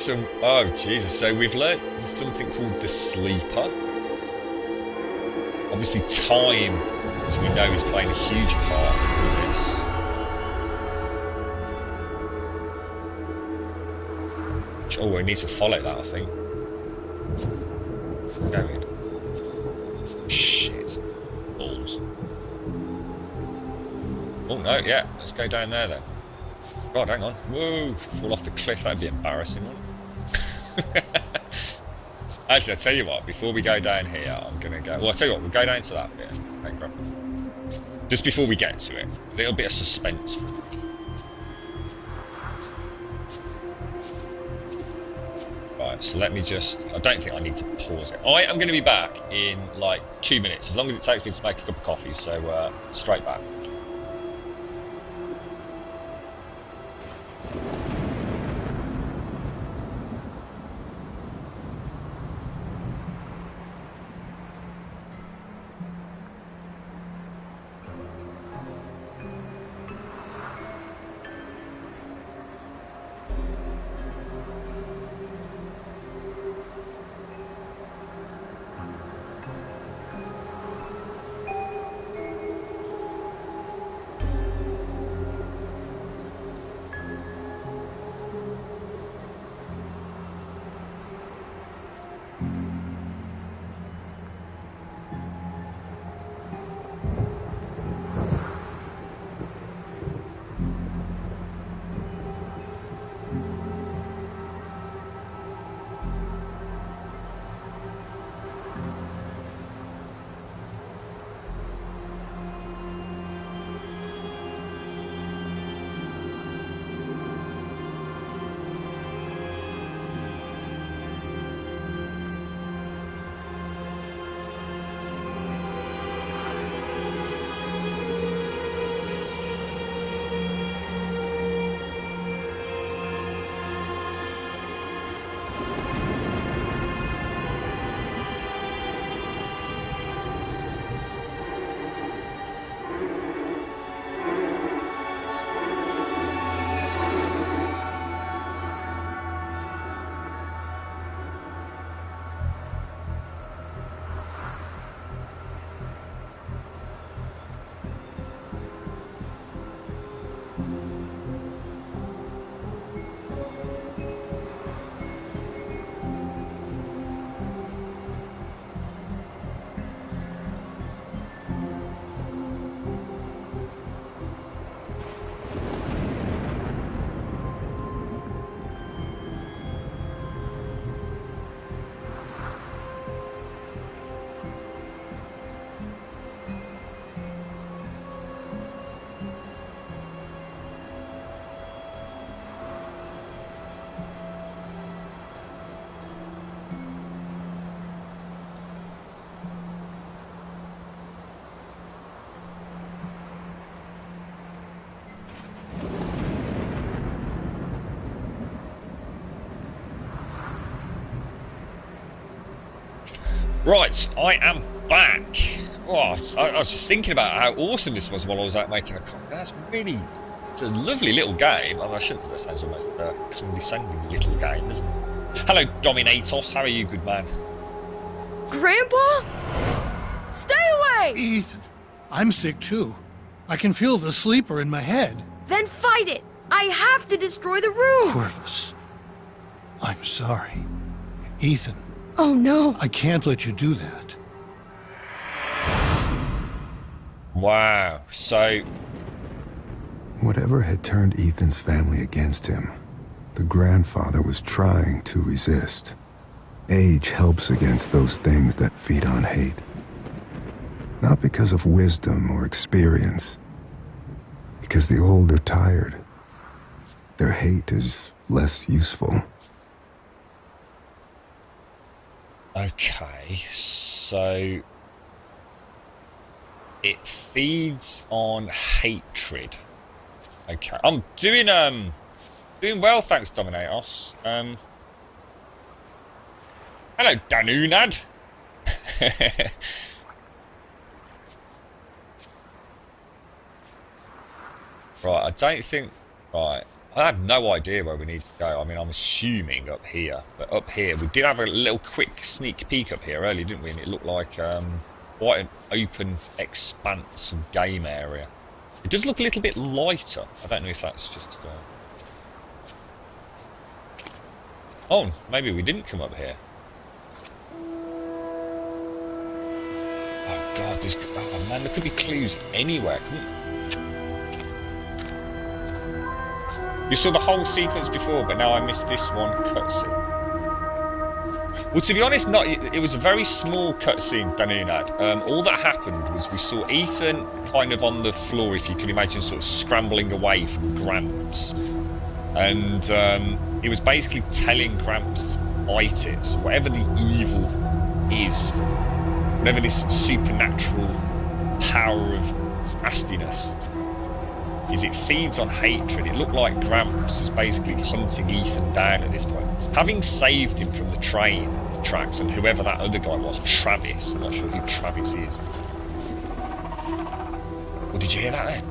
some. Oh Jesus! So we've learnt something called the sleeper. Obviously, time, as we know, is playing a huge part in this. Oh, we need to follow that, I think. Going. Shit. Balls. Oh no, yeah, let's go down there then. God, hang on. Whoa, fall off the cliff, that'd be embarrassing, wouldn't it? Actually, I'll tell you what, before we go down here, I'm gonna go. Well, I'll tell you what, we'll go down to that bit. Thank you. Just before we get to it, a little bit of suspense. Right, so let me just. I don't think I need to pause it. I am going to be back in like 2 minutes, as long as it takes me to make a cup of coffee, so straight back. Right, I am back. Oh, I was just thinking about how awesome this was while I was out making a comment. That's really, it's a lovely little game. I shouldn't say that sounds almost a condescending little game, isn't it? Hello, Dominatos. How are you, good man? Grandpa? Stay away! Ethan, I'm sick too. I can feel the sleeper in my head. Then fight it! I have to destroy the room! Corvus, I'm sorry. Ethan, Oh no! I can't let you do that. Wow, so... Whatever had turned Ethan's family against him, the grandfather was trying to resist. Age helps against those things that feed on hate. Not because of wisdom or experience, because the old are tired. Their hate is less useful. Okay, so... It feeds on hatred. Okay, I'm doing well, thanks, Dominatos. Hello, Danunad. Right, I don't think. Right, I have no idea where we need to go. I mean, I'm assuming up here. But up here, we did have a little quick sneak peek up here earlier, didn't we? And it looked like quite an open expanse of game area. It does look a little bit lighter. I don't know if that's just... Oh, maybe we didn't come up here. Oh god, there's... Oh man, there could be clues anywhere, couldn't there? You saw the whole sequence before, but now I missed this one cutscene. Well, to be honest, it was a very small cutscene, Unedited. All that happened was we saw Ethan kind of on the floor, if you can imagine, sort of scrambling away from Gramps. And he was basically telling Gramps to fight it. So whatever the evil is, whatever this supernatural power of nastiness is, it feeds on hatred. It looked like Gramps is basically hunting Ethan down at this point. Having saved him from the train tracks and whoever that other guy was, Travis, I'm not sure who Travis is. Well, did you hear that then?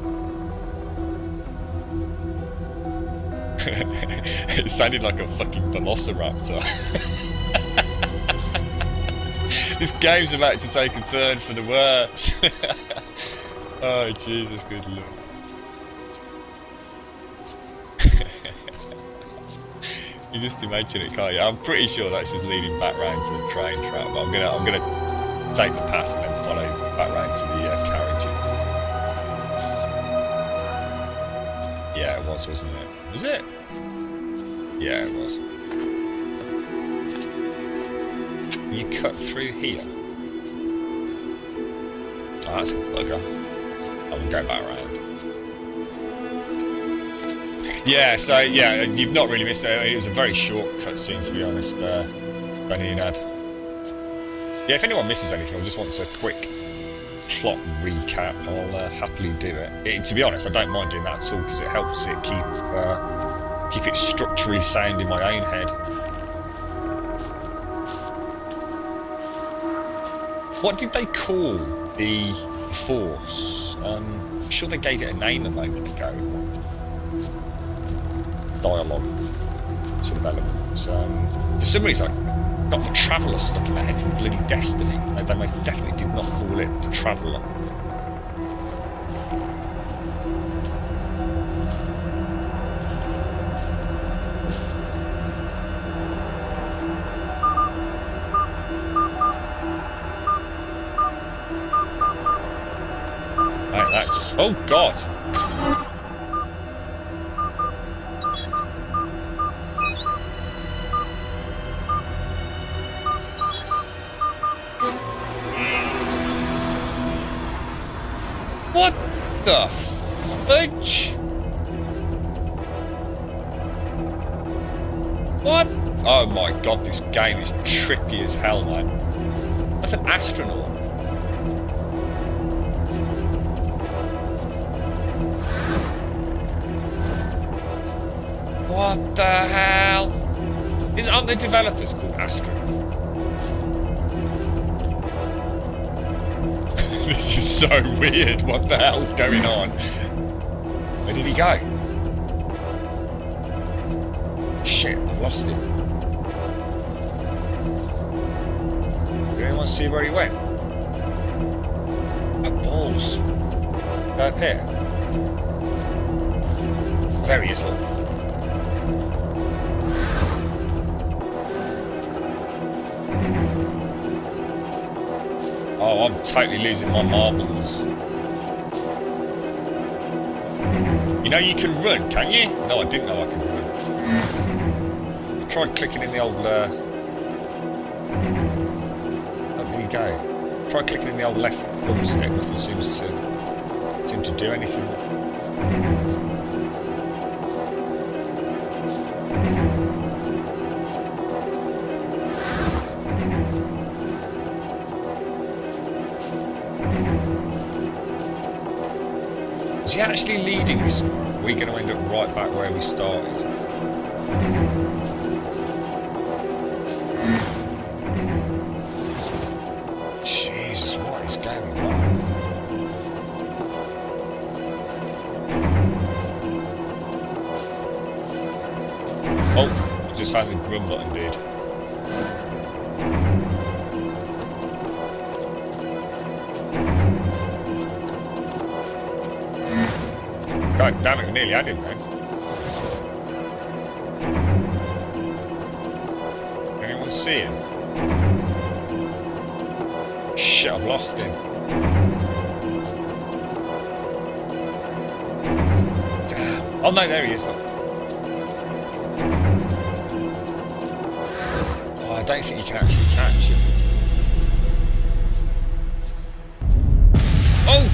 It sounded like a fucking velociraptor. This game's about to take a turn for the worse. Oh, Jesus, good lord. You just imagine it, can't you? I'm pretty sure that's just leading back round to the train track, but I'm gonna take the path and then follow back round to the carriages. Yeah, it was, wasn't it? Was it? Yeah, it was. You cut through here. Oh, that's a bugger. I will go back round. Yeah, so yeah, you've not really missed it. It was a very short cutscene, to be honest, Unedited. Yeah, if anyone misses anything or just wants a quick plot recap, I'll happily do it. To be honest, I don't mind doing that at all because it helps it keep it structurally sound in my own head. What did they call the force? I'm sure they gave it a name a moment ago. Dialogue sort of elements. For some reason, I got the Traveller stuck in my head from bloody Destiny. They most definitely did not call it the Traveller. Right, that just... Oh God! What the fudge? What? Oh my god, this game is trippy as hell, man. That's an astronaut. What the hell? Aren't the developers called Astronaut? This is so weird. What the hell's going on? Where did he go? Shit, I've lost him. Did anyone see where he went? Oh, balls. Go up here. There he is, look. Oh, I'm totally losing my marbles. You know you can run, can you? No, I didn't know I could run. I tried clicking in the old... There you go. Try clicking in the old left thumbstick. Nothing seems to do anything. Is he actually leading us? Are we going to end up right back where we started? Jesus, what is going on? just found the run button, dude. God damn it, we nearly had him, man. Anyone see him? Shit, I've lost him. Damn. Oh no, there he is. Oh, I don't think you can actually catch him. Oh!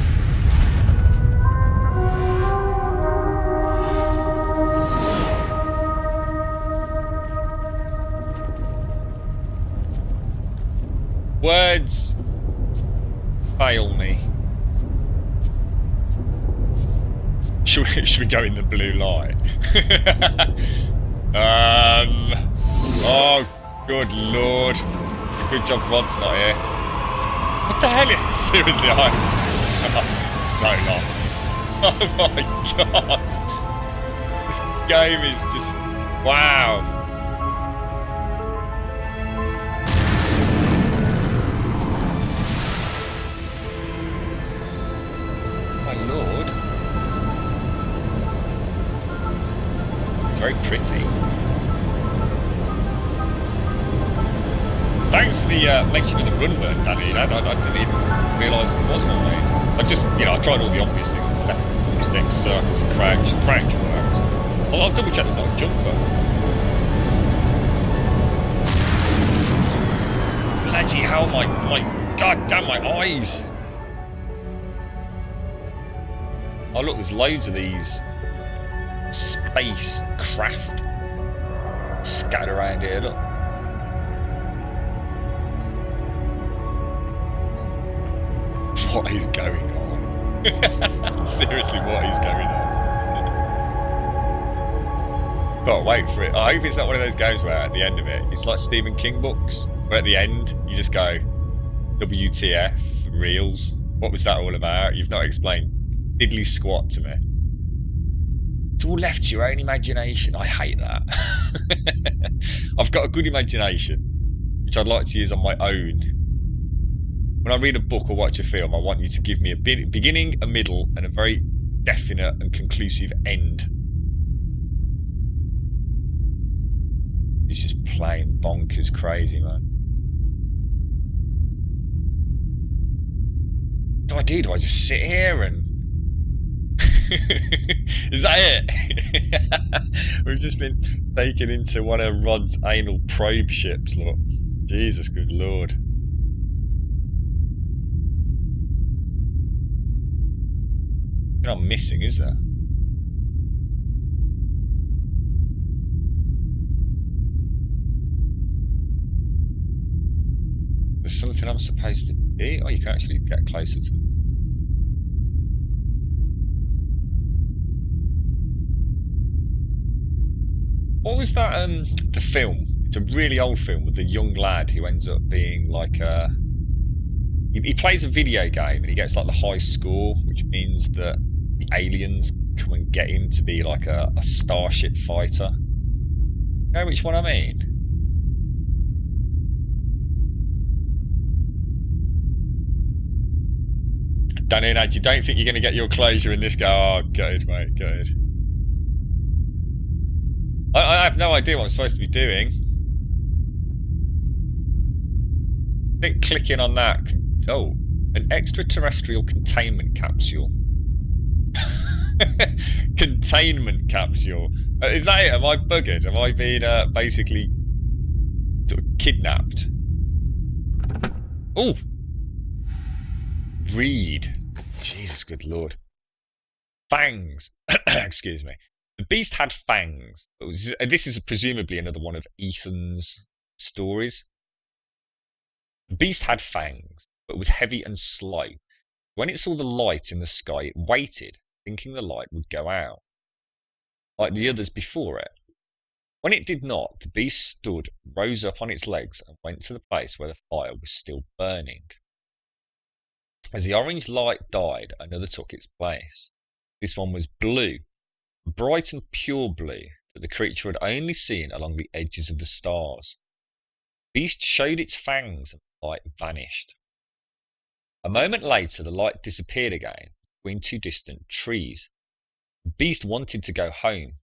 Words fail me. Should we go in the blue light? Oh, good lord. Good job Rod's not here. What the hell is seriously, I'm so lost. Oh my god. This game is just wow. Lord. Very pretty. Thanks for the mention of the run button, Danny. I didn't even realise it was on me. I just, I tried all the obvious things. Left stick, circle, crouch. Crouch works. Well, I'll double check there's not a jump button. Bloody hell, my god damn, my eyes. Oh look, there's loads of these space craft scattered around here, look. What is going on? Seriously, what is going on? Can't wait for it. I hope it's not one of those games where at the end of it, it's like Stephen King books, where at the end, you just go, WTF, reels, what was that all about? You've not explained diddly squat to me. It's all left to your own imagination. I hate that. I've got a good imagination, which I'd like to use on my own. When I read a book or watch a film, I want you to give me a beginning, a middle, and a very definite and conclusive end. It's just plain bonkers crazy, man. What do I do? Do I just sit here and... Is that it? We've just been taken into one of Rod's anal probe ships, look. Jesus, good lord. You're not missing, is there? There's something I'm supposed to be? Oh, you can actually get closer to them. What was that, the film? It's a really old film with the young lad who ends up being like a... He plays a video game and he gets like the high score, which means that the aliens come and get him to be like a starship fighter. You know which one I mean? Danny and Ad, you don't think you're going to get your closure in this go? Oh, good, mate, good. I have no idea what I'm supposed to be doing. I think clicking on that... Oh, an extraterrestrial containment capsule. Containment capsule. Is that it? Am I buggered? Am I being basically sort of kidnapped? Oh! Read. Jesus, good lord. Fangs. Excuse me. The beast had fangs. This is presumably another one of Ethan's stories. The beast had fangs, but was heavy and slow. When it saw the light in the sky, it waited, thinking the light would go out, like the others before it. When it did not, the beast stood, rose up on its legs, and went to the place where the fire was still burning. As the orange light died, another took its place. This one was blue. Bright and pure blue, that the creature had only seen along the edges of the stars. The beast showed its fangs and the light vanished. A moment later, the light disappeared again between two distant trees. The beast wanted to go home,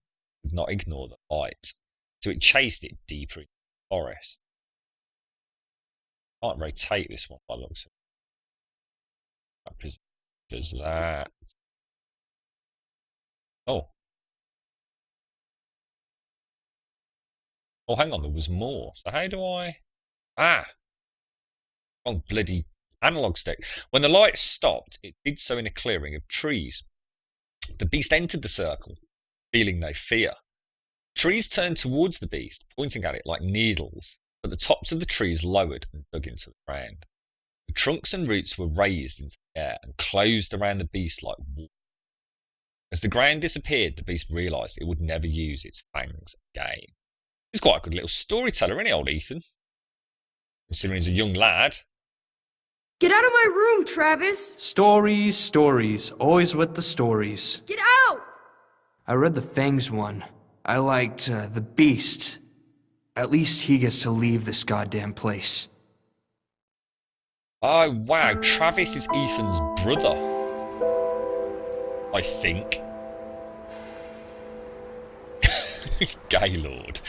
but could not ignore the light, so it chased it deeper into the forest. I can't rotate this one by the looks of it. Does that? Oh. Oh, hang on, there was more. So how do I... Ah! Wrong bloody analog stick. When the light stopped, it did so in a clearing of trees. The beast entered the circle, feeling no fear. Trees turned towards the beast, pointing at it like needles, but the tops of the trees lowered and dug into the ground. The trunks and roots were raised into the air and closed around the beast like water. As the ground disappeared, the beast realised it would never use its fangs again. He's quite a good little storyteller, isn't he, old Ethan? Considering he's a young lad. Get out of my room, Travis! Stories, stories, always with the stories. Get out! I read the Fangs one. I liked the Beast. At least he gets to leave this goddamn place. Oh, wow. Travis is Ethan's brother. I think. Gaylord.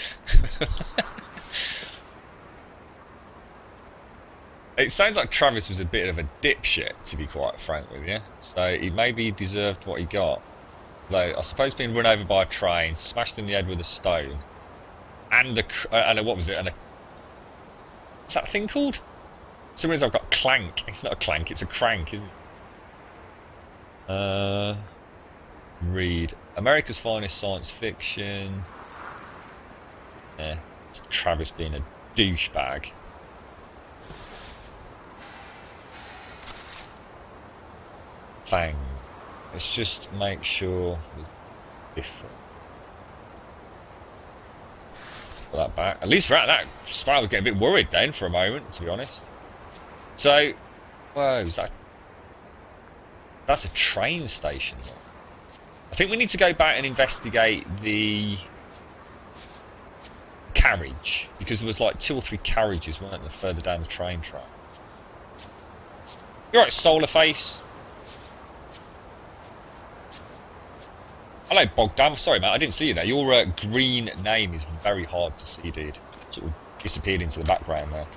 It sounds like Travis was a bit of a dipshit, to be quite frank with you. So he maybe deserved what he got. Though I suppose being run over by a train, smashed in the head with a stone, and what was it? What's that thing called? For some reason I've got clank. It's not a clank, it's a crank, isn't it? Read America's Finest Science Fiction. Yeah, it's Travis being a douchebag. Fang. Let's just make sure it's different. Put that back. At least for that, I was getting a bit worried then for a moment, to be honest. So, whoa, that's a train station. I think we need to go back and investigate the carriage, because there was like 2 or 3 carriages, weren't there, further down the train track. You're right, Solar Face. Hello, Bogdan. Sorry, mate, I didn't see you there. Your green name is very hard to see, dude. Sort of disappeared into the background there.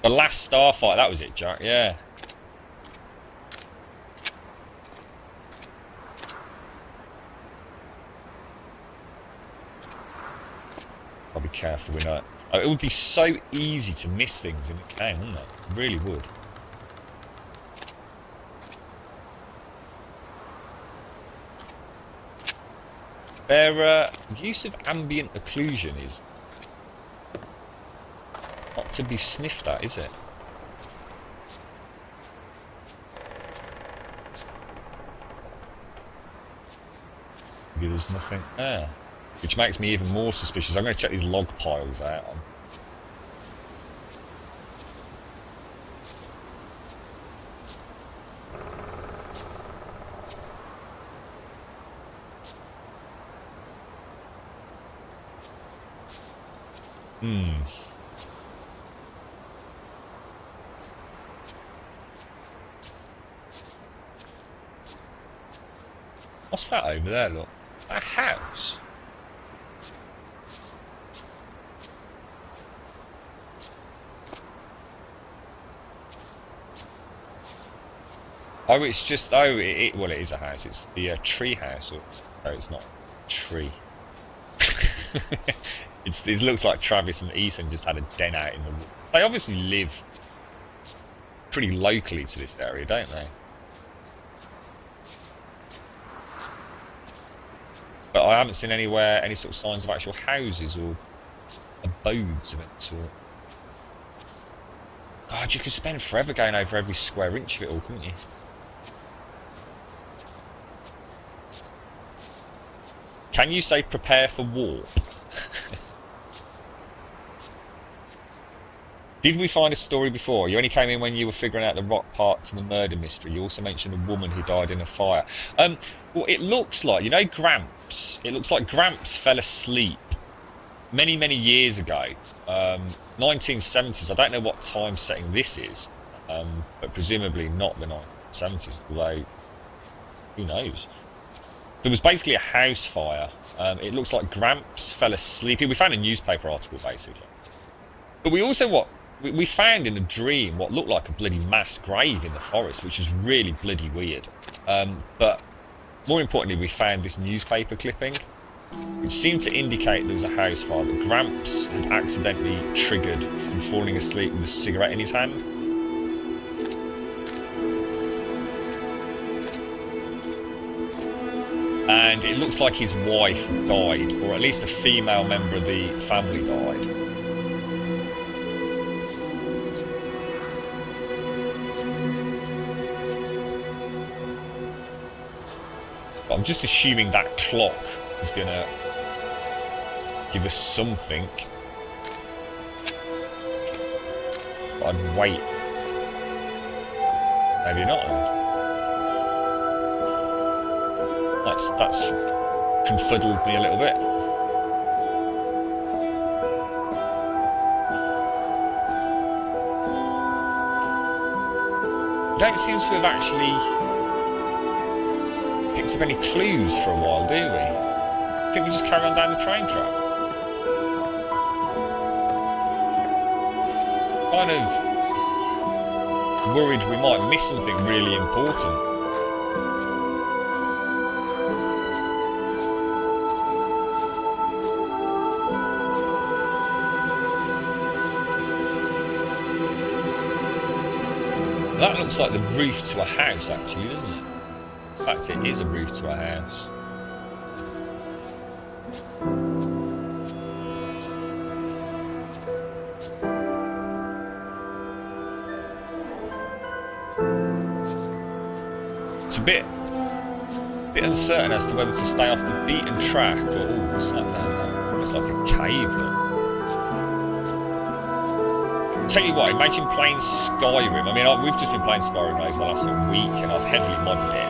The last Starfight, that was it, Jack. Yeah. I'll be careful with that. It would be so easy to miss things in the game, wouldn't it? It really would. Their use of ambient occlusion is not to be sniffed at, is it? Maybe there's nothing there. Which makes me even more suspicious. I'm going to check these log piles out. What's that over there, look? A house? Oh, it's just, well, it is a house. It's the tree house. No, it's not a tree. It looks like Travis and Ethan just had a den out in the woods. They obviously live pretty locally to this area, don't they? But I haven't seen anywhere any sort of signs of actual houses or abodes of it sort. God, you could spend forever going over every square inch of it all, couldn't you? Can you say prepare for warp? Did we find a story before? You only came in when you were figuring out the rock part to the murder mystery. You also mentioned a woman who died in a fire. Well, it looks like, you know, Gramps? It looks like Gramps fell asleep many, many years ago, 1970s, I don't know what time setting this is, but presumably not the 1970s, although who knows. There was basically a house fire. It looks like Gramps fell asleep. We found a newspaper article, basically. But we also, we found in a dream what looked like a bloody mass grave in the forest, which was really bloody weird. But more importantly, we found this newspaper clipping, which seemed to indicate there was a house fire that Gramps had accidentally triggered from falling asleep with a cigarette in his hand. And it looks like his wife died, or at least a female member of the family died. But I'm just assuming that clock is going to give us something. But I'd wait. Maybe not. That's confuddled me a little bit. We don't seem to have actually picked up any clues for a while, do we? I think we just carry on down the train track. Kind of worried we might miss something really important. That looks like the roof to a house, actually, doesn't it? In fact, it is a roof to a house. It's a bit uncertain as to whether to stay off the beaten track or what's that down there? Almost like a cave, look. Tell you what, imagine playing Skyrim. I mean, we've just been playing Skyrim over the last sort of week, and I've heavily modded it.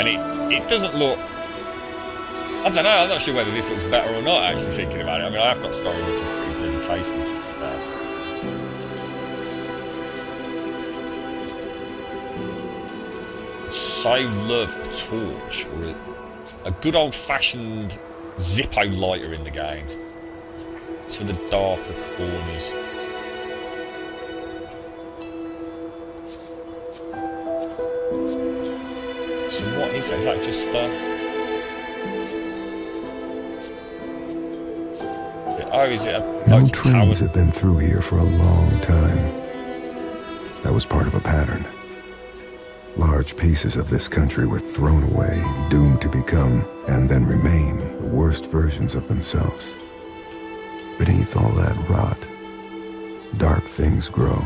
And it doesn't look... I don't know, I'm not sure whether this looks better or not, actually, thinking about it. I mean, I have got Skyrim looking pretty bloody tasty now. So love a torch, or a good old-fashioned Zippo lighter in the game. It's for the darker corners. So what is that? Is that just oh, is it a... No trains have been through here for a long time. That was part of a pattern. Large pieces of this country were thrown away, doomed to become, and then remain, the worst versions of themselves. Beneath all that rot, dark things grow.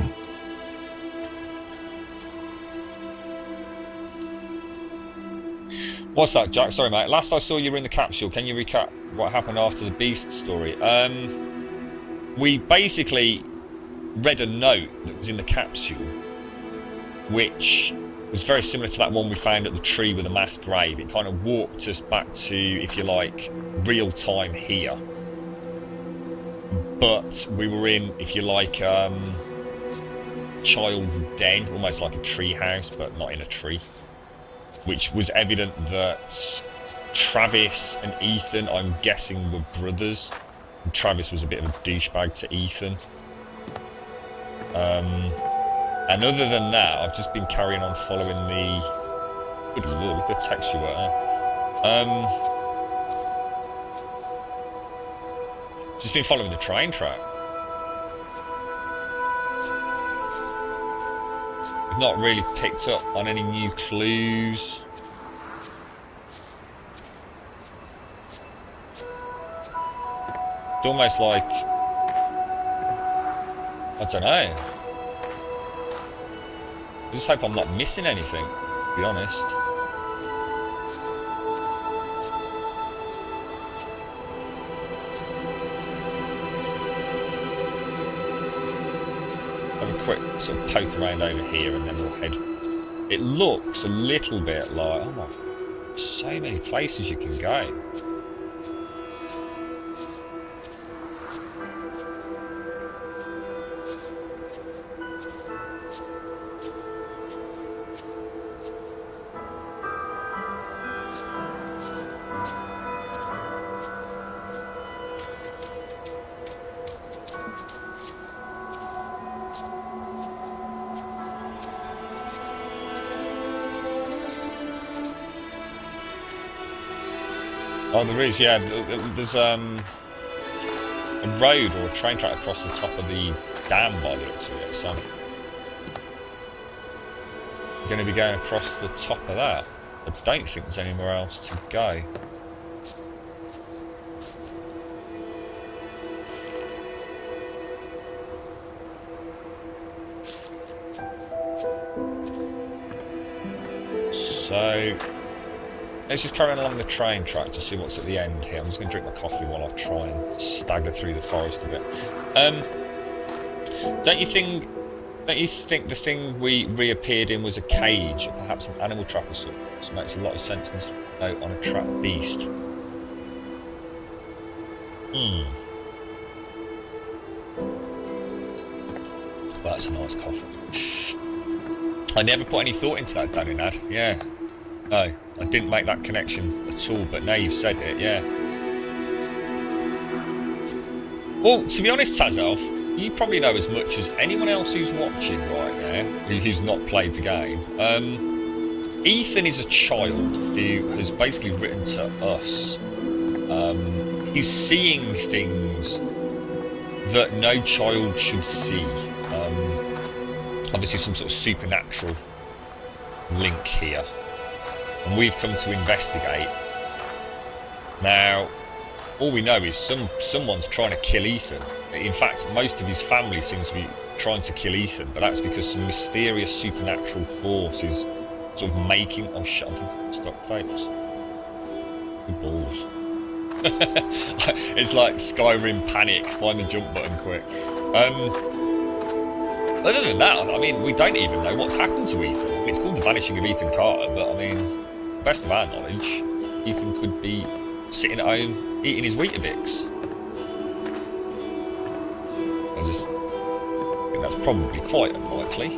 What's that, Jack? Sorry, mate. Last I saw you were in the capsule. Can you recap what happened after the Beast story? We basically read a note that was in the capsule, which was very similar to that one we found at the tree with the mass grave. It kind of walked us back to, if you like, real time here. But we were in, if you like, child's den, almost like a tree house, but not in a tree. Which was evident that Travis and Ethan, I'm guessing, were brothers. And Travis was a bit of a douchebag to Ethan. And other than that, I've just been carrying on following the... Good lord, look at the texture work there. Just been following the train track. I've not really picked up on any new clues. It's almost like... I don't know. I just hope I'm not missing anything, to be honest. Have a quick sort of poke around over here and then we'll head. It looks a little bit like, oh my, so many places you can go. Oh, there is, yeah. There's a road or a train track across the top of the dam by the looks of it, so we're going to be going across the top of that. I don't think there's anywhere else to go. So let's just carry on along the train track to see what's at the end here. I'm just going to drink my coffee while I try and stagger through the forest a bit. Don't you think the thing we reappeared in was a cage, or perhaps an animal trap or something? It makes a lot of sense on a trapped beast. That's a nice coffee. I never put any thought into that, Danny Nad. Yeah. No, I didn't make that connection at all, but now you've said it, yeah. Well, to be honest, Tazelf, you probably know as much as anyone else who's watching right now, who's not played the game. Ethan is a child who has basically written to us. He's seeing things that no child should see. Obviously some sort of supernatural link here. And we've come to investigate. Now, all we know is someone's trying to kill Ethan. In fact, most of his family seems to be trying to kill Ethan, but that's because some mysterious supernatural force is sort of making... Oh shit, I think I stopped Fables. Good balls. It's like Skyrim panic, find the jump button quick. Other than that, I mean, we don't even know what's happened to Ethan. I mean, it's called The Vanishing of Ethan Carter, but I mean, best of our knowledge, Ethan could be sitting at home eating his Weetabix. I just think that's probably quite unlikely,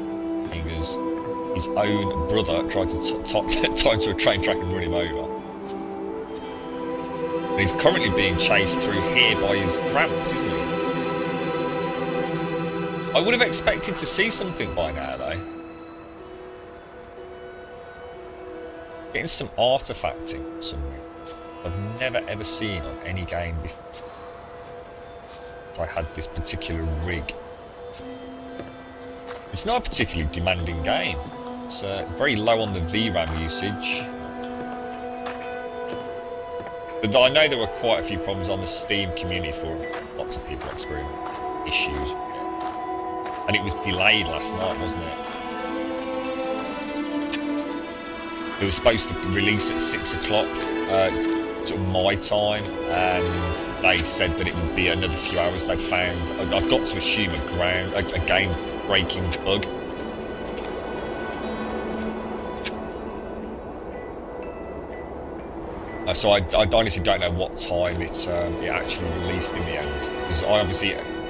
because his own brother tried to tie him to a train track and run him over. And he's currently being chased through here by his gramps, isn't he? I would have expected to see something by now, though. Getting some artifacting somewhere. I've never ever seen on any game before. I had this particular rig. It's not a particularly demanding game. It's very low on the VRAM usage. But I know there were quite a few problems on the Steam community forum. Lots of people experiencing issues. And it was delayed last night, wasn't it? It was supposed to release at 6 o'clock, sort of my time, and they said that it would be another few hours. They'd found, I've got to assume, a game-breaking bug. So I honestly don't know what time it actually released in the end, because I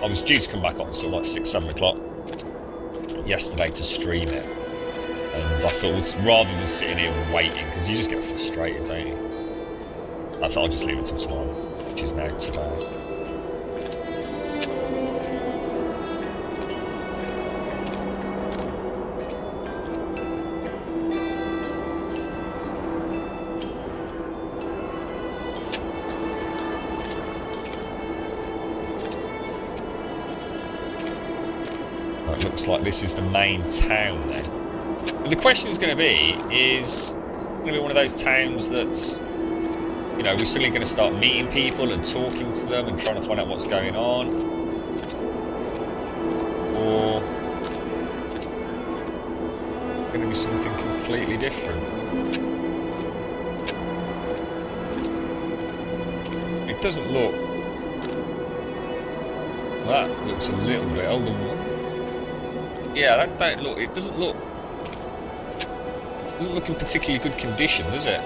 was due to come back on sort of like 6, 7 o'clock yesterday to stream it, and I thought rather than sitting here waiting, because you just get frustrated, don't you? I thought I'll just leave it till tomorrow, which is now today. Looks like this is the main town then. But the question is going to be, is it going to be one of those towns that's, you know, we're suddenly going to start meeting people and talking to them and trying to find out what's going on? Or going to be something completely different? It doesn't look... That looks a little bit older. Yeah, that don't look. It doesn't look in particularly good condition, does it?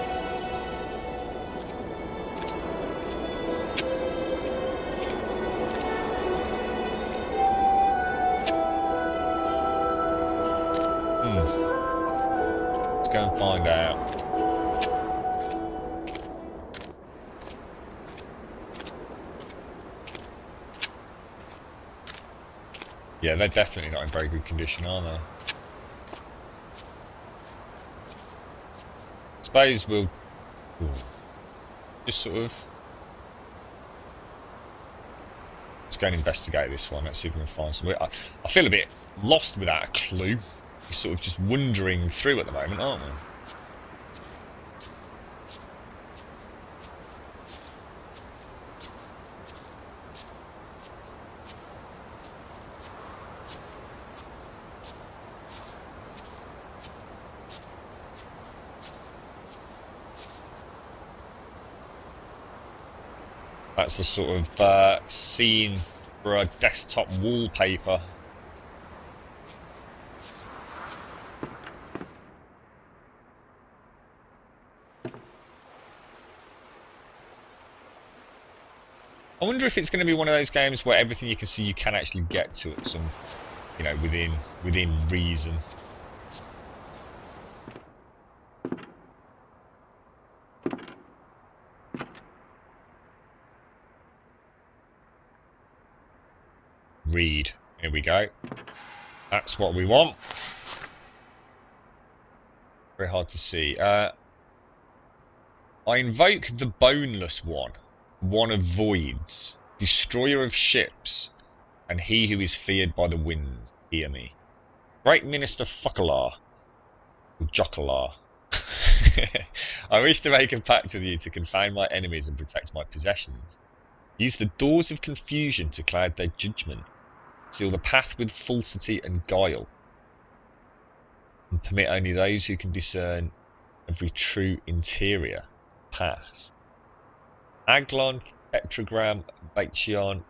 Let's go and find out. Yeah, they're definitely not in very good condition, are they? Suppose we'll... Ooh. Just sort of... Let's go and investigate this one. Let's see if we can find something. I feel a bit lost without a clue. We're sort of just wandering through at the moment, aren't we? That's the sort of scene for a desktop wallpaper. I wonder if it's going to be one of those games where everything you can see you can actually get to at some, you know, within reason. Read. Here we go. That's what we want. Very hard to see. I invoke the Boneless One, one of voids, destroyer of ships, and he who is feared by the winds. Hear me. Great Minister Fuckalar. Jokalar. I wish to make a pact with you to confound my enemies and protect my possessions. Use the doors of confusion to cloud their judgment. Seal the path with falsity and guile. And permit only those who can discern every true interior pass. Aglon, Petrogram, Bachion. I'm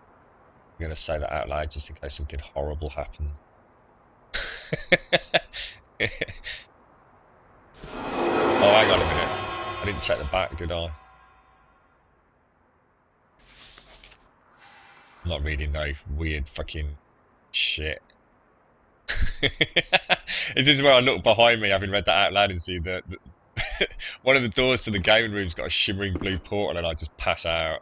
going to say that out loud just in case something horrible happens. Oh, hang on a minute. I didn't check the back, did I? I'm not reading no weird fucking shit. This is where I look behind me, having read that out loud, and see that one of the doors to the gaming room's got a shimmering blue portal, and I just pass out.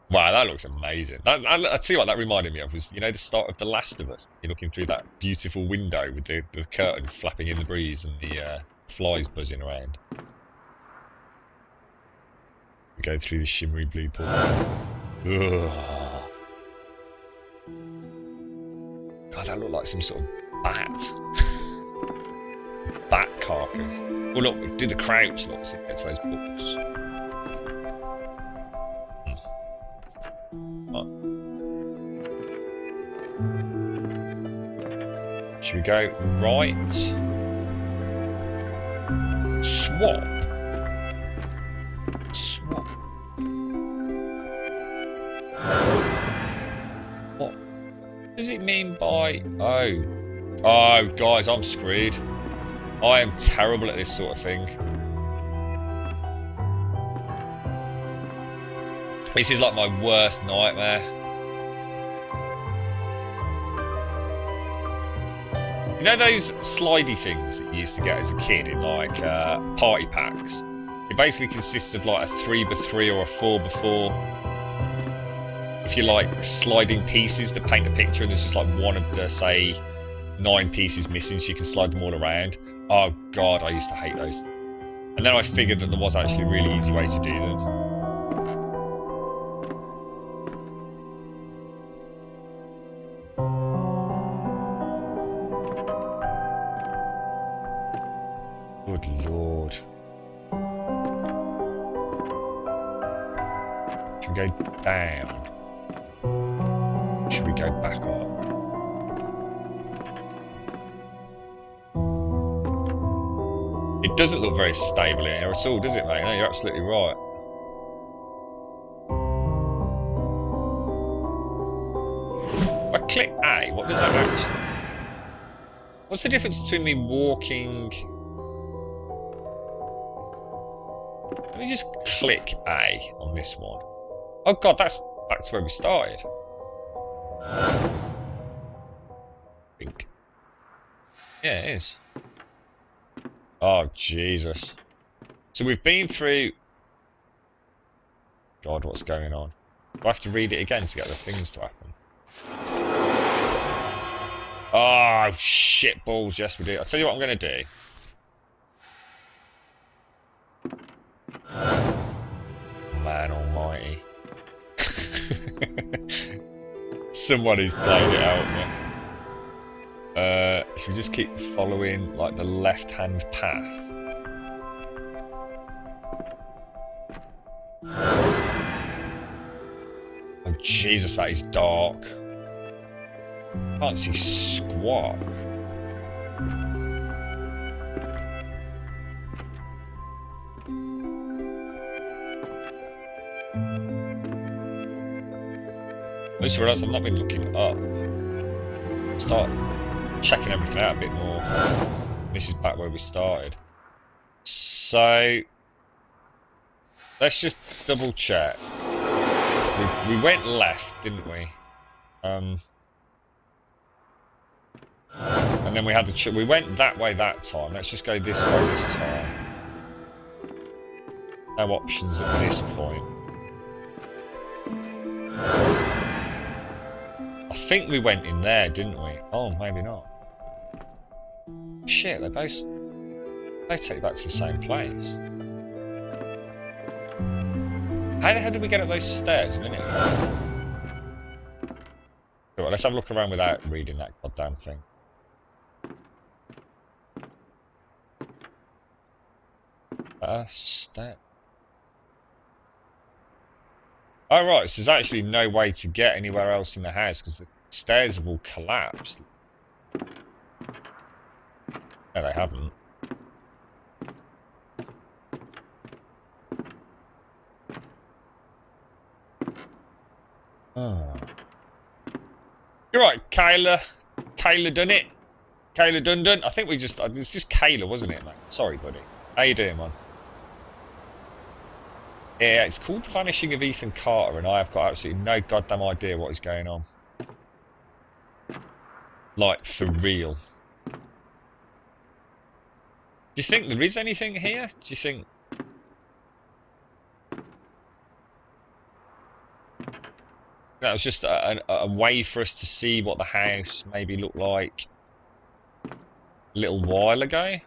Wow, that looks amazing. I tell you what that reminded me of was, you know, the start of The Last of Us. You're looking through that beautiful window with the curtain flapping in the breeze and the flies buzzing around. We go through the shimmery blue portal. Ugh. God, that looked like some sort of bat. Bat carcass. Oh look, do the crouch, look, so it gets those books. Should we go right? Swap. Swap. What does it mean by... Oh, guys, I'm screwed. I am terrible at this sort of thing. This is like my worst nightmare. You know those slidey things that you used to get as a kid in like party packs? It basically consists of like a 3x3 or a 4x4. If you like sliding pieces that paint a picture, and there's just like one of the, say, 9 pieces missing, so you can slide them all around. Oh god, I used to hate those. And then I figured that there was actually a really easy way to do them. Good lord. Should we go down? Should we go back up? It doesn't look very stable in here at all, does it, mate? No, you're absolutely right. If I click A, what does that actually... What's the difference between me walking... Let me just click A on this one. Oh god, that's back to where we started. I think. Yeah, it is. Oh, Jesus. So we've been through... God, what's going on? Do I have to read it again to get the things to happen? Oh, shit balls. Yes, we do. I'll tell you what I'm going to do. Somebody's played it out now. Should we just keep following like the left-hand path? Oh Jesus, that is dark. Can't see squat. I just realised I've not been looking up. Start checking everything out a bit more. This is back where we started. So let's just double check. We went left, didn't we? And then we had the we went that way that time. Let's just go this way this time. No options at this point. I think we went in there, didn't we? Oh, maybe not. Shit, they take you back to the same place. How the hell did we get up those stairs a minute ago? Right, let's have a look around without reading that goddamn thing. Step. Oh right, so there's actually no way to get anywhere else in the house because the stairs have all collapsed. No, they haven't. Oh. You're right, Kayla. Kayla done it. Kayla done. I think we just... It's just Kayla, wasn't it, mate? Sorry, buddy. How you doing, man? Yeah, it's called Vanishing of Ethan Carter, and I have got absolutely no goddamn idea what is going on. Like, for real. Do you think there is anything here? Do you think... That was just a way for us to see what the house maybe looked like a little while ago?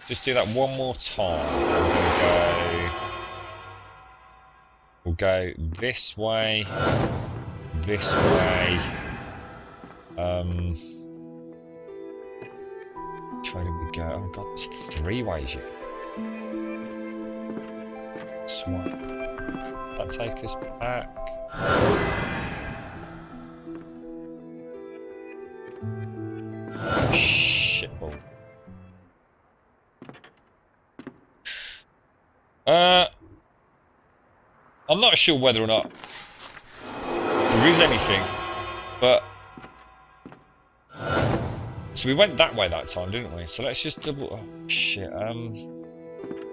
Just do that one more time. We'll go this way, this way. Which way did we go? Oh god, there's 3 ways yet. This one. That take us back. Shitball. I'm not sure whether or not there is anything, but so we went that way that time, didn't we? So let's just double. Oh shit.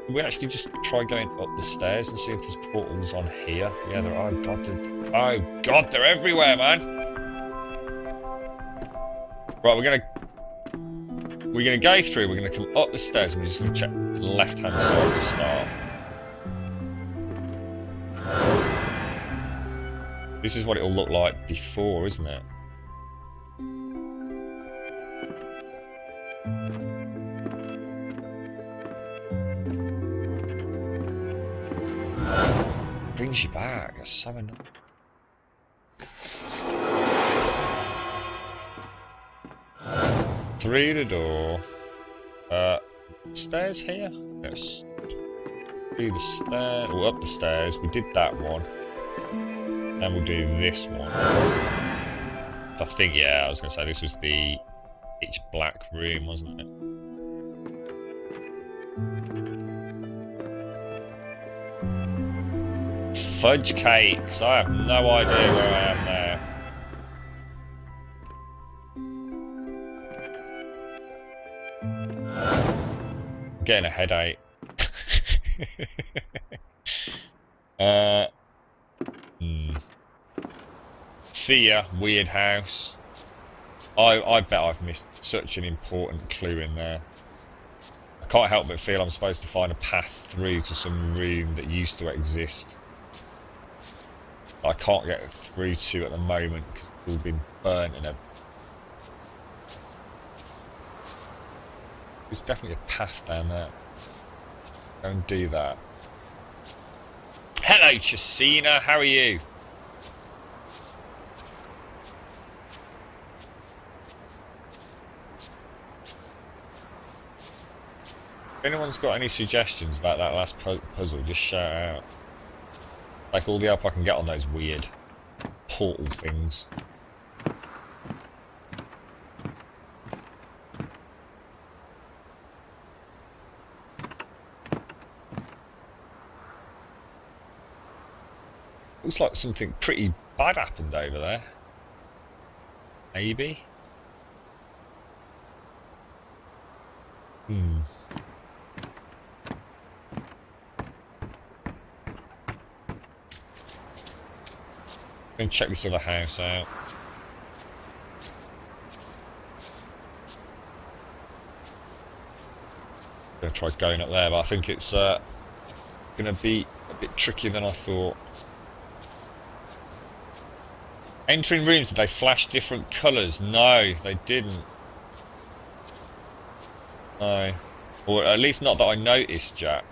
We actually just try going up the stairs and see if there's portals on here. Yeah, there are. Oh god, they're everywhere, man. Right, we're gonna go through. We're gonna come up the stairs and we're just gonna check the left-hand side to start. This is what it'll look like before, isn't it? Brings you back. That's so annoying. Through the door. Stairs here? Yes. Do the stairs. Well, up the stairs. We did that one. And we'll do this one. I think, yeah, I was going to say this was the pitch black room, wasn't it? Fudge cakes. I have no idea where I am now. I'm getting a headache. See ya, weird house. I bet I've missed such an important clue in there. I can't help but feel I'm supposed to find a path through to some room that used to exist. I can't get through to at the moment because it's all been burnt and everything. There's definitely a path down there. Go and do that. Hello, Chesina. How are you? If anyone's got any suggestions about that last puzzle, just shout out. Like all the help I can get on those weird portal things. Looks like something pretty bad happened over there. Maybe? Go and check this other house out. Gonna try going up there, but I think it's gonna be a bit trickier than I thought. Entering rooms, did they flash different colours? No, they didn't. No. Or at least not that I noticed, Jack.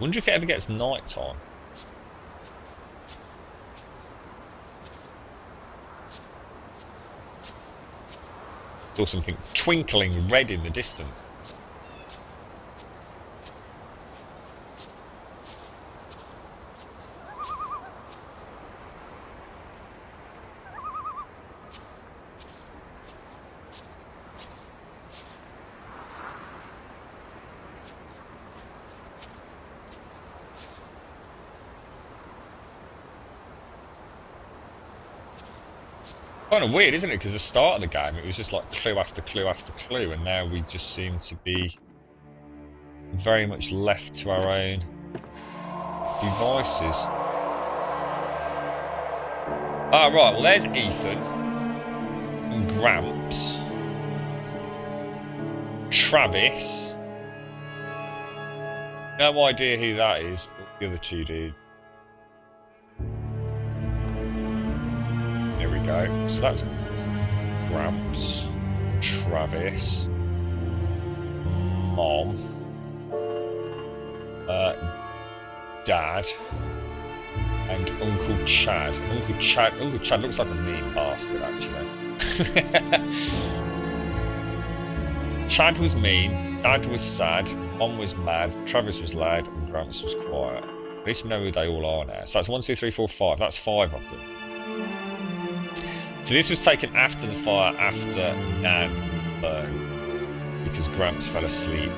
Wonder if it ever gets night time. Saw something twinkling red in the distance. Kind of weird, isn't it? Because the start of the game, it was just like clue after clue after clue, and now we just seem to be very much left to our own devices. Ah, right. Well, there's Ethan and Gramps, Travis. No idea who that is. The other two dudes. Go. So that's Gramps, Travis, Mom, Dad, and Uncle Chad. Uncle Chad looks like a mean bastard, actually. Chad was mean, Dad was sad, Mom was mad, Travis was loud, and Gramps was quiet. At least we know who they all are now. So that's 1, 2, 3, 4, 5. That's 5 of them. So this was taken after the fire, after Nan burned, because Gramps fell asleep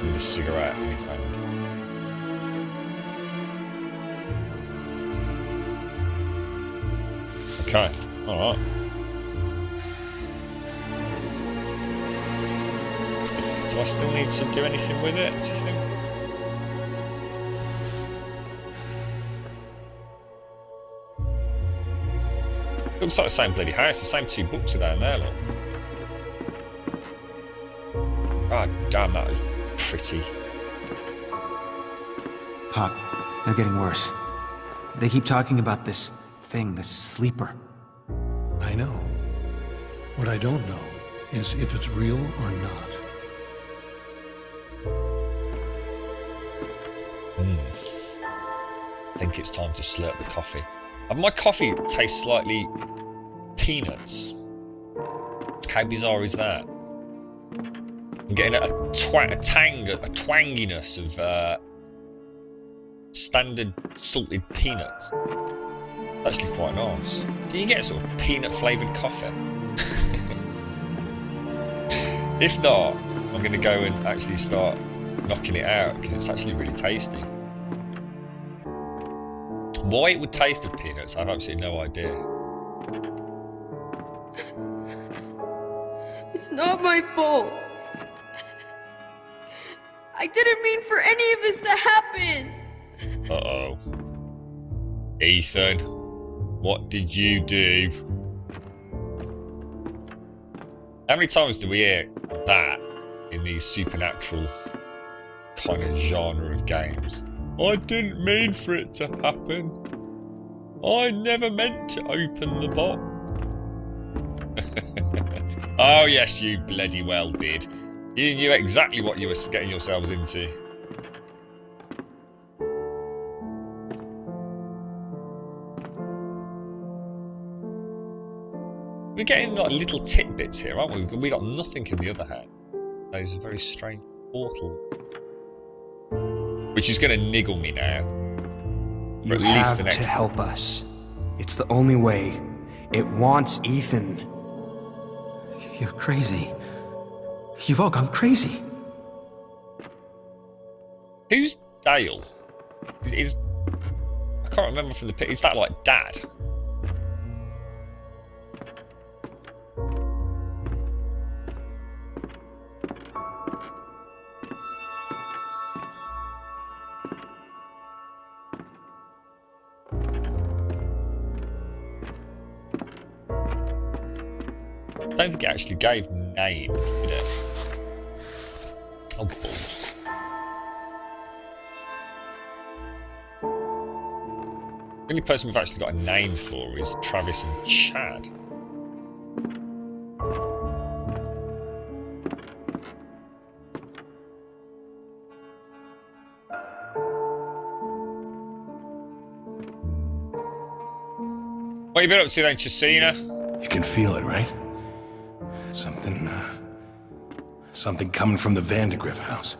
with a cigarette in his hand. Okay, alright. Do I still need to do anything with it, do you think? Looks like the same bloody house, the same 2 books are down there, look. God damn, that is pretty. Pop, they're getting worse. They keep talking about this thing, this sleeper. I know. What I don't know is if it's real or not. I think it's time to slurp the coffee. My coffee tastes slightly peanuts. How bizarre is that? I'm getting a twanginess of standard salted peanuts. Actually quite nice. Can you get a sort of peanut flavoured coffee? If not, I'm going to go and actually start knocking it out because it's actually really tasty. Why it would taste of peanuts, I have absolutely no idea. It's not my fault. I didn't mean for any of this to happen. Uh-oh. Ethan, what did you do? How many times do we hear that in these supernatural kind of genre of games. I didn't mean for it to happen. I never meant to open the box. Oh yes, you bloody well did. You knew exactly what you were getting yourselves into. We're getting like little tidbits here, aren't we? We got nothing in the other hand. There's a very strange portal, which is going to niggle me now. You have to help us. It's the only way. It wants Ethan. You're crazy. You've all gone crazy. Who's Dale? Is I can't remember from the pit. Is that like Dad? I don't think it actually gave name, did it? Oh, balls. The only person we've actually got a name for is Travis and Chad. What have you been up to then, Chesina? You can feel it, right? Something coming from the Vandergriff house.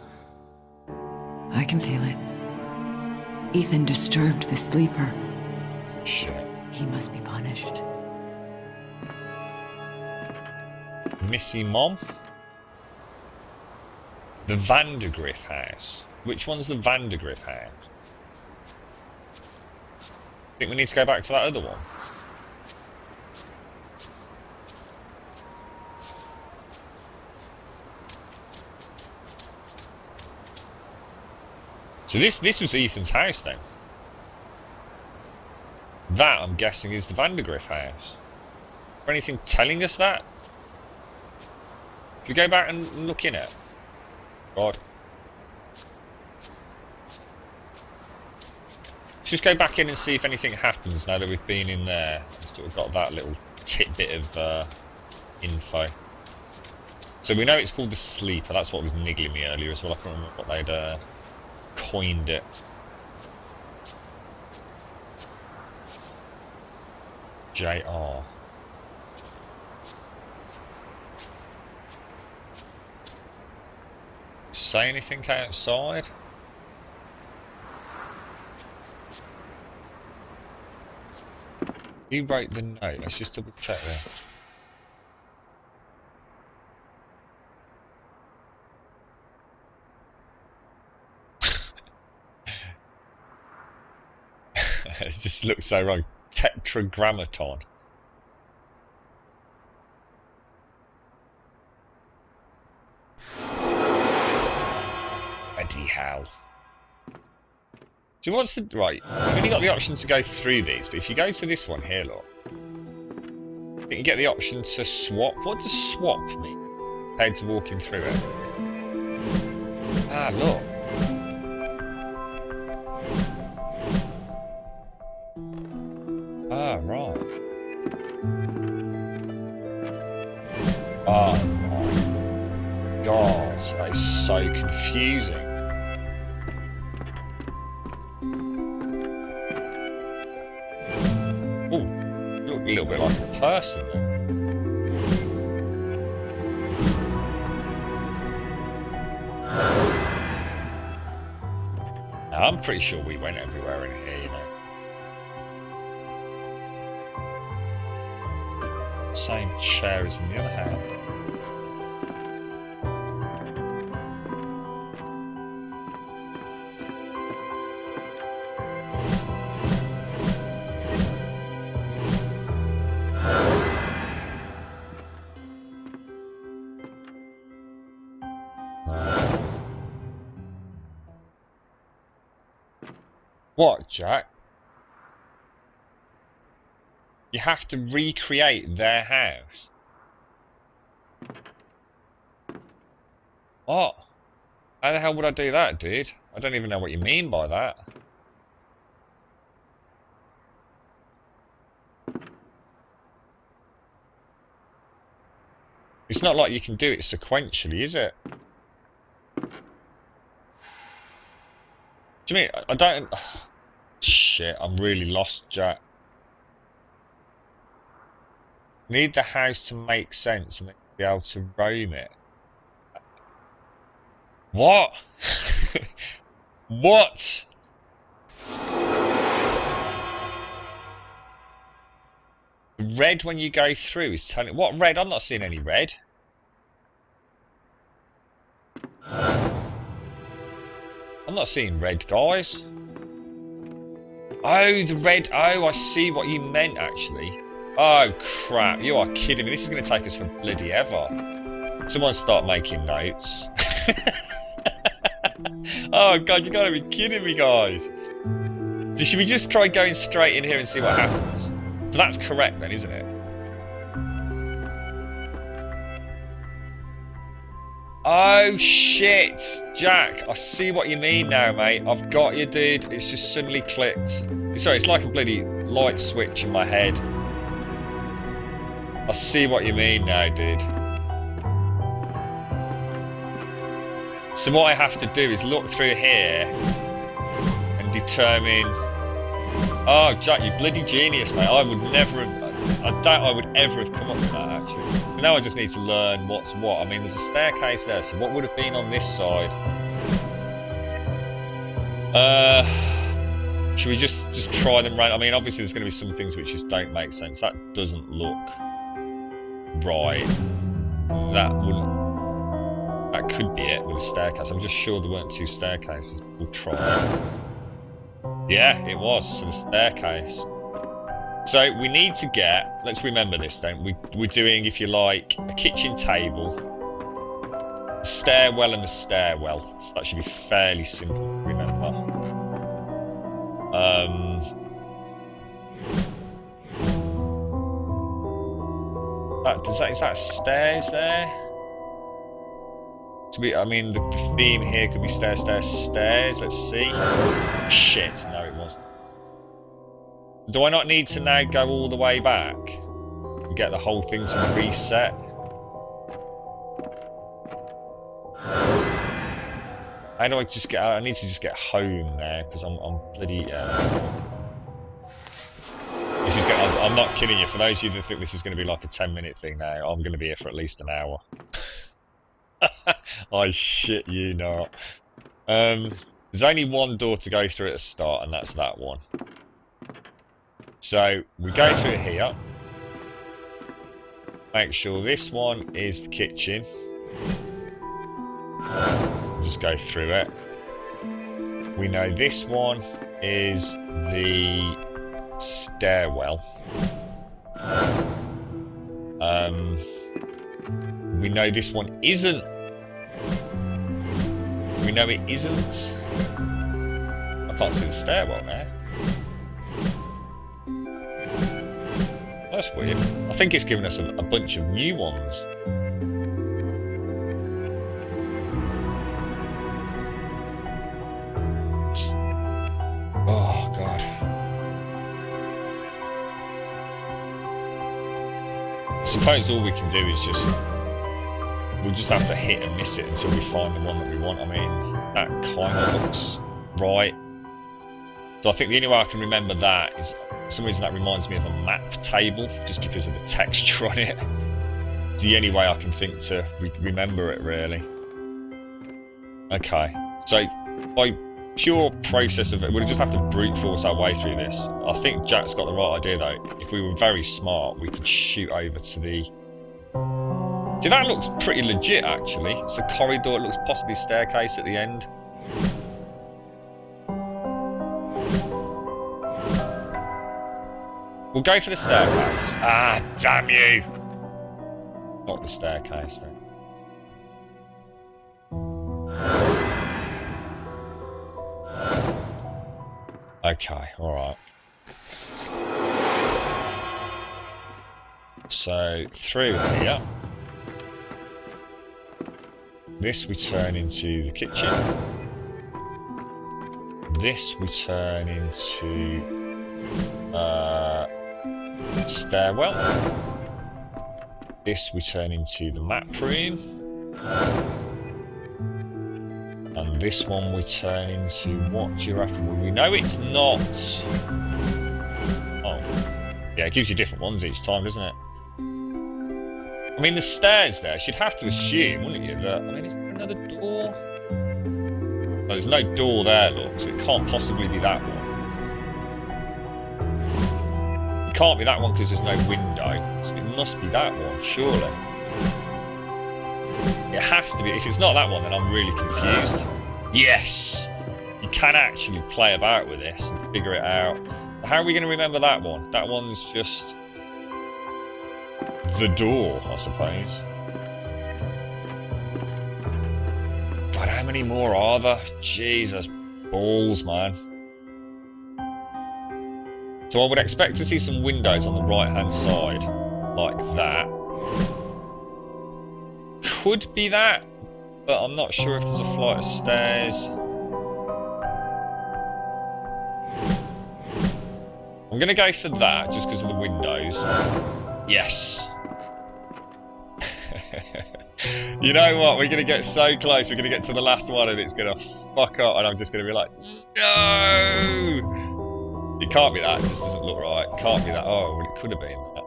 I can feel it. Ethan disturbed the sleeper. Shit. He must be punished. Missy Mom? The Vandergriff house. Which one's the Vandergriff house? Think we need to go back to that other one? So this was Ethan's house then. That, I'm guessing, is the Vandergriff house. Is there anything telling us that? If we go back and look in it. God. Let's just go back in and see if anything happens now that we've been in there. Sort of got that little tidbit of info. So we know it's called the Sleeper. That's what was niggling me earlier as well. I can't remember what they'd coined it. JR. Say anything outside? You wrote the note. Let's just double check there. It just looks so wrong. Tetragrammaton. Bloody hell. So what's the... Right, you've only got the option to go through these, but if you go to this one here, look. I think you get the option to swap. What does swap mean? Compared to walking through it. Ah, look. Ah, right. Oh my god, that is so confusing. Oh, you look a little bit like a person then. Now, I'm pretty sure we went everywhere in here, you know. Same chair as in the other hand. What, Jack? You have to recreate their house. What? How the hell would I do that, dude? I don't even know what you mean by that. It's not like you can do it sequentially, is it? Do you mean I don't? Shit, I'm really lost, Jack. Need the house to make sense and then be able to roam it. What? What? Red when you go through is telling. What red? I'm not seeing any red. I'm not seeing red, guys. Oh, the red. Oh, I see what you meant, actually. Oh, crap. You are kidding me. This is going to take us for bloody ever. Someone start making notes. Oh, God, you got to be kidding me, guys. So should we just try going straight in here and see what happens? So that's correct then, isn't it? Oh shit, Jack, I see what you mean now, mate. I've got you, dude. It's just suddenly clicked. Sorry, it's like a bloody light switch in my head. I see what you mean now, dude. So what I have to do is look through here and determine. Oh, Jack, you bloody genius, mate. I would never have. I doubt I would ever have come up with that, actually. But now I just need to learn what's what. I mean, there's a staircase there, so what would have been on this side? Should we just try them right? I mean, obviously there's going to be some things which just don't make sense. That doesn't look right. That wouldn't. That could be it with a staircase. I'm just sure there weren't two staircases. We'll try it. Yeah, it was. So the staircase. So we need to get, let's remember this then, we're doing, if you like, a kitchen table, a stairwell and a stairwell. So that should be fairly simple to remember. Is that stairs there? I mean, the theme here could be stairs, stairs, stairs. Let's see. Shit, no it wasn't. Do I not need to now go all the way back and get the whole thing to reset? How do I just get out? I need to just get home there because I'm bloody. This is. I'm not kidding you. For those of you that think this is going to be like a 10-minute thing now, I'm going to be here for at least an hour. I shit you not. There's only one door to go through at the start, and that's that one. So we go through here. Make sure this one is the kitchen. Just go through it. We know this one is the stairwell. We know this one isn't. We know it isn't. I can't see the stairwell now. That's weird. I think it's given us a bunch of new ones. Oh, God. I suppose all we can do is we'll just have to hit and miss it until we find the one that we want. I mean, that kind of looks right. So I think the only way I can remember that is, for some reason that reminds me of a map table, just because of the texture on it. It's the only way I can think to remember it, really. Okay, so by pure process of it, we'll just have to brute force our way through this. I think Jack's got the right idea though. If we were very smart, we could shoot over to the... See, that looks pretty legit actually. It's a corridor, it looks possibly a staircase at the end. We'll go for the staircase. Ah, damn you! Not the staircase then. Okay, alright. So, through here. This we turn into the kitchen. This we turn into stairwell. This we turn into the map room. And this one we turn into what do you reckon? Well, we know it's not. Oh. Yeah, it gives you different ones each time, doesn't it? I mean, the stairs there, you'd have to assume, wouldn't you, that... I mean, is there another door? Oh, there's no door there, look, so it can't possibly be that one. It can't be that one because there's no window, so it must be that one, surely. It has to be. If it's not that one, then I'm really confused. Yes! You can actually play about with this and figure it out. How are we going to remember that one? That one's just... the door, I suppose. God, how many more are there? Jesus balls, man. So I would expect to see some windows on the right-hand side, like that. Could be that, but I'm not sure if there's a flight of stairs. I'm going to go for that, just because of the windows. Yes. You know what? We're going to get so close. We're going to get to the last one and it's going to fuck up and I'm just going to be like, no! It can't be that. It just doesn't look right. It can't be that. Oh, well, it could have been that.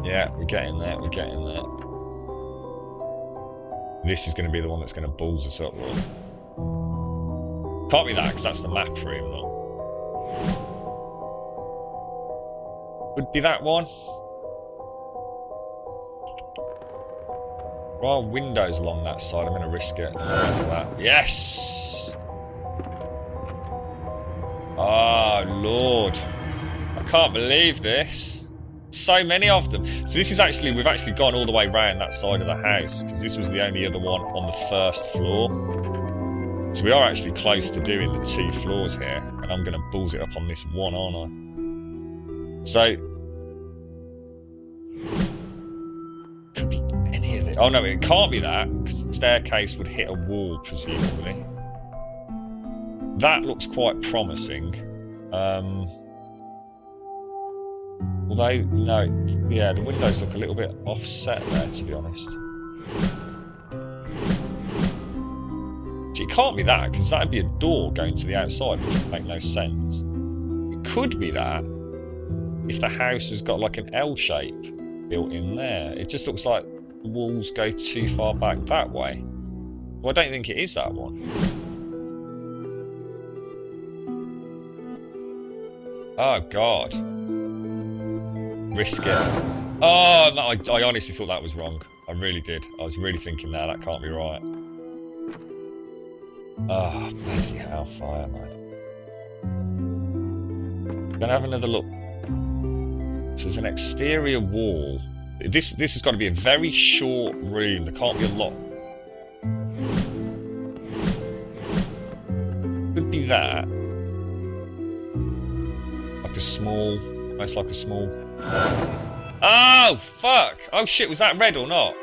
Yeah, we're getting there. We're getting there. This is going to be the one that's going to balls us up. Look. Can't be that because that's the map room. Look. Could be that one. There are windows along that side. I'm going to risk it. That. Yes! Oh, Lord. I can't believe this. So many of them. So this is actually, we've actually gone all the way around that side of the house because this was the only other one on the first floor. So we are actually close to doing the 2 floors here. And I'm going to balls it up on this one, aren't I? So... could be any of it. Oh no, it can't be that, because the staircase would hit a wall, presumably. That looks quite promising. Although, no, yeah, the windows look a little bit offset there, to be honest. It can't be that, because that'd be a door going to the outside, which would make no sense. It could be that, if the house has got like an L shape built in there. It just looks like the walls go too far back that way. Well, I don't think it is that one. Oh, God. Risk it. Oh, no, I honestly thought that was wrong. I really did. I was really thinking, no, that can't be right. Oh, bloody hellfire, man. Gonna have another look. So there's an exterior wall. This has got to be a very short room. There can't be a lot. Could be that. Like a small, almost like a small. Oh fuck! Oh shit! Was that red or not?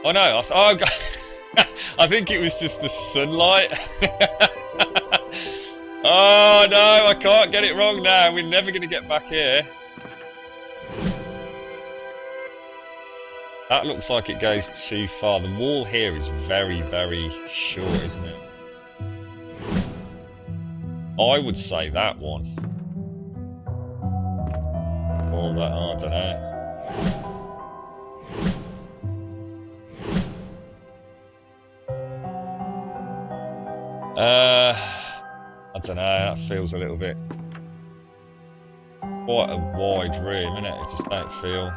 Oh no! Oh god! I think it was just the sunlight. Oh no, I can't get it wrong now. We're never going to get back here. That looks like it goes too far. The wall here is very, very short, isn't it? I would say that one. Or that, oh, I don't know. I don't know, that feels a little bit quite a wide room, isn't it? I just don't feel.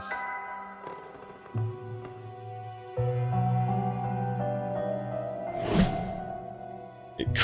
It could